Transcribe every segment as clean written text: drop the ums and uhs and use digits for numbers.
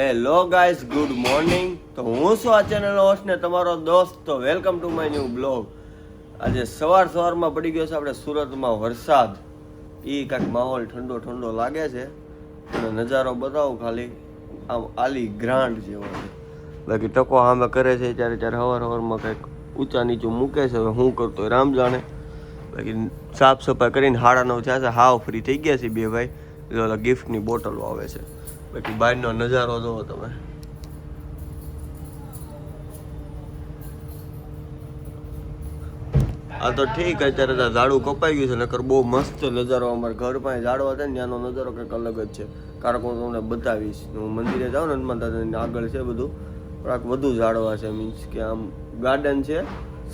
Hello guys, good morning. તો હું છું આ ચેનલ હોસ્ટ ને તમારો દોસ્ત. તો welcome to my new blog. આજે સવારમાં પડી ગયો છે આપણે સુરતમાં વરસાદ. કાંઈક માહોલ ઠંડો ઠંડો લાગે છે અને નજારો બતાવું ખાલી આમ આલી ગ્રાન્ડ જેવો છે. બાકી ટકો આમે કરે છે ત્યારે સવારમાં કંઈક ઊંચા નીચું મૂકે છે. હવે હું કરતો રામ જાણે. બાકી સાફ સફાઈ કરીને 9:30 થયા છે. હાવ ફ્રી થઈ ગયા છે બે ભાઈ. ઓલા ગિફ્ટની બોટલો આવે છે. બાકી બહારનો નજારો જોવો તમે. આ તો ઠીક, અત્યારે ઝાડું કપાઈ ગયું છે, નકર બહુ મસ્ત નજારો અમારા ઘર પાસે ઝાડવા હતા ને ત્યાંનો નજારો કંઈક અલગ જ છે. કારણ કે હું તમને બતાવીશ. હું મંદિરે જાઉં ને હનુમાન દાદાની આગળ છે બધું, થોડાક વધુ ઝાડવા છે. મીન્સ કે આમ ગાર્ડન છે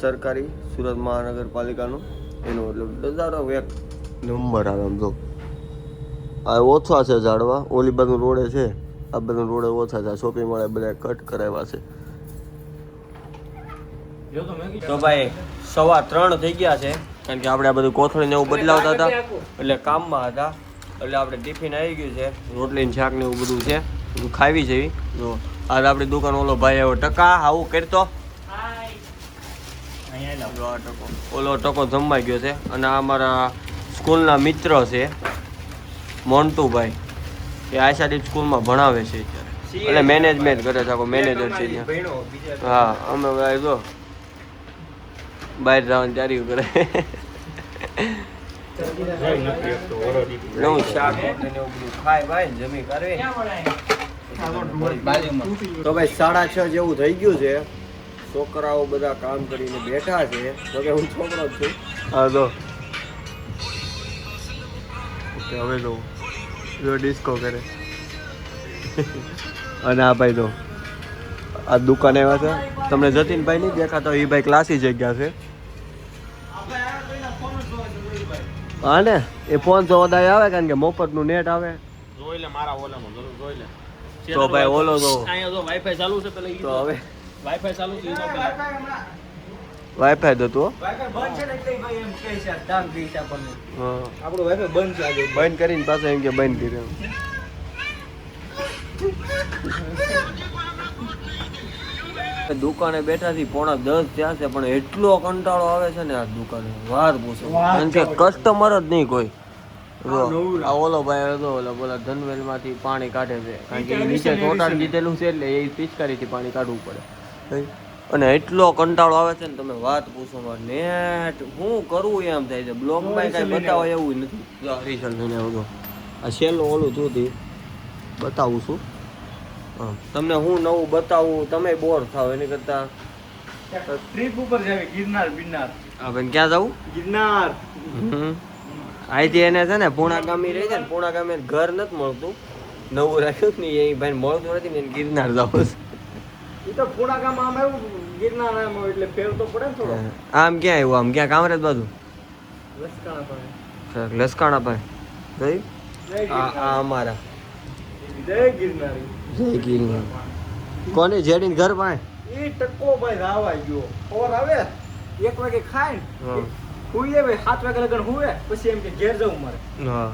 સરકારી સુરત મહાનગરપાલિકાનું, એનો એટલે નજારો એક નંબર આવે. આમ જો આ ઓછા છે ઝાડવા, ઓલી બાજુ રોડે છે, આ બાજુ રોડે ઓછા છે. શોપિંગ વાળા બધા કટ કરાવ્યા છે. તો ભાઈ 3:15 થઈ ગયા છે, કારણ કે આપણે આ બધું કોથળી ને એવું બદલાવતા હતા એટલે કામમાં હતા. એટલે આપણે ટિફિન આવી ગયું છે, રોટલી શાક ને એવું બધું છે, બધું ખાવી છે. જો આજે આપણી દુકાન ઓલો ભાઈ આવ્યો ટકા આવું કરતો, ઓલો ટકો જમવાઈ ગયો છે. અને આ અમારા સ્કૂલના મિત્ર છે મોન્ટુભાઈ, એ આશાદીપ સ્કૂલમાં ભણાવે છે અત્યારે, એટલે મેનેજમેન્ટ કરે છે, આખો મેનેજર છે ત્યાં. હા, અમે ભાઈ જો બહાર જવાની તૈયારી કરે. નવું શાક ખાય ભાઈ, જમી કરવી. તો ભાઈ 6:30 જેવું થઈ ગયું છે. છોકરાઓ બધા કામ કરીને બેઠા છે, તો કે હું છોકરો જ છું. હા તો હવે તો જો ડિસ્કો કરે. અને આ ભાઈ તો આ દુકાને આવ્યા છે. તમને જતીનભાઈ નહીં દેખાતો, એ ભાઈ ક્લાસી જગ્યા છે. હા ને, એ ફોન તો વધારે આવે કારણ કે મફતનું નેટ આવે. જોઈ લે મારા ઓલામાં જોઈ લે. તો ભાઈ ઓલો તો અહીંયા જો વાઈફાઈ ચાલુ છે, પેલા તો હવે વાઈફાઈ ચાલુ છે તો પેલા વાઈફાઈ તો તો વાઈફાઈ બંધ છે ને એટલે ભાઈ એમ કહે છે દામ પૈસા પણ. હા, આપણો વાઈફાઈ બંધ છે આજે. બંધ કરીને પાછો એમ કે બંધ કર્યો. દુકાને બેઠાથી 9:45 થયા છે, પણ એટલો કંટાળો આવે છે ને આ દુકાને વાર પૂછો. કારણ કે કસ્ટમર જ નહીં કોઈ. આ ઓલો ભાઈ હતો, ઓલા ધનવેલ માંથી પાણી કાઢે છે, કારણ કે એ નીચે ચોટાડી દીધેલું છે એટલે એ પિચકારીથી પાણી કાઢવું પડે. અને એટલો કંટાળો આવે છે ને તમે વાત પૂછો. નેટ શું કરવું એમ થાય છે. બ્લોગમાં કઈ બતાવો એવું નથી. હરીશલ થઈને આવતો આ છેલ્લું ઓલું જોતી બતાવું છું. તમને હું નવું બતાવું, તમે બોર થાવ એની કરતા ટ્રીપ ઉપર જાવી ગિરનાર. હા ભાઈ, ક્યાં જવું? ગિરનાર. અહીંથી એને છે ને પૂણાગામી રહી છે ને, પૂણાગામી ઘર નથી મળતું, નવું રાખ્યું ને એ ભાઈ મળતું નથી ને, ગિરનાર જવું છે. એ તો પૂણા ગામ આમ આવ્યું, ગિરનાર આમ એટલે ફેર તો પડે ને થોડો. આમ ક્યાં આવ્યું? આમ ક્યાં કામરેજ બાજુ લસકાણા પાસે. લસકાણા પાસે જોઈ. આ અમારા જય ગિરનાર. જય ગિરનાર. કોની જેડી ઘર પાસે? એ ટકો ભાઈ રાવા ગયો. ઓર આવે 1 વાગે ખાય ને હુઈએ ભાઈ 7 વાગે લગન હુએ, પછી એમ કે ઘેર જવું મારે. હા,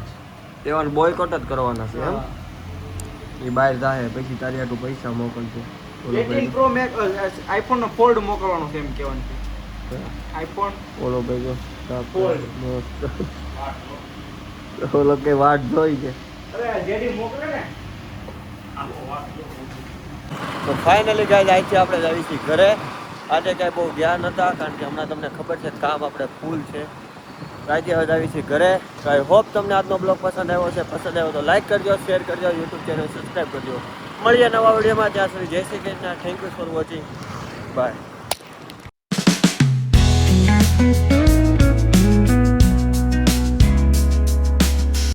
તેવાને બોયકોટ જ કરવાના છે એમ. એ બહાર જાય પછી તારી આટલું પૈસા મોકલશે. 18 પ્રો મેક્સ આઈફોન નો ફોલ્ડ મોકલવાનો છે એમ કહેવાનું છે. આઈફોન ઓલો ભાઈ જો ફોલ્ડ ઓલો કે વાટ જોઈ છે. અરે જેડી મોકલે ને. તો ફાઇનલી ગાઈઝ અહીંથી આપણે આવી છીએ ઘરે. આજે કાંઈ બહુ ધ્યાન હતા, કારણ કે હમણાં તમને ખબર છે કામ આપણે ફૂલ છે. અહીંથી હવે આવી છીએ ઘરે. તો આઈ હોપ તમને આજનો બ્લોગ પસંદ આવ્યો છે. પસંદ આવ્યો તો લાઈક કરજો, શેર કરજો, યુટ્યુબ ચેનલ સબસ્ક્રાઈબ કરજો. મળીએ નવા વિડીયોમાં. ત્યાં સુધી જય Shri Krishna. Thank you for watching. By.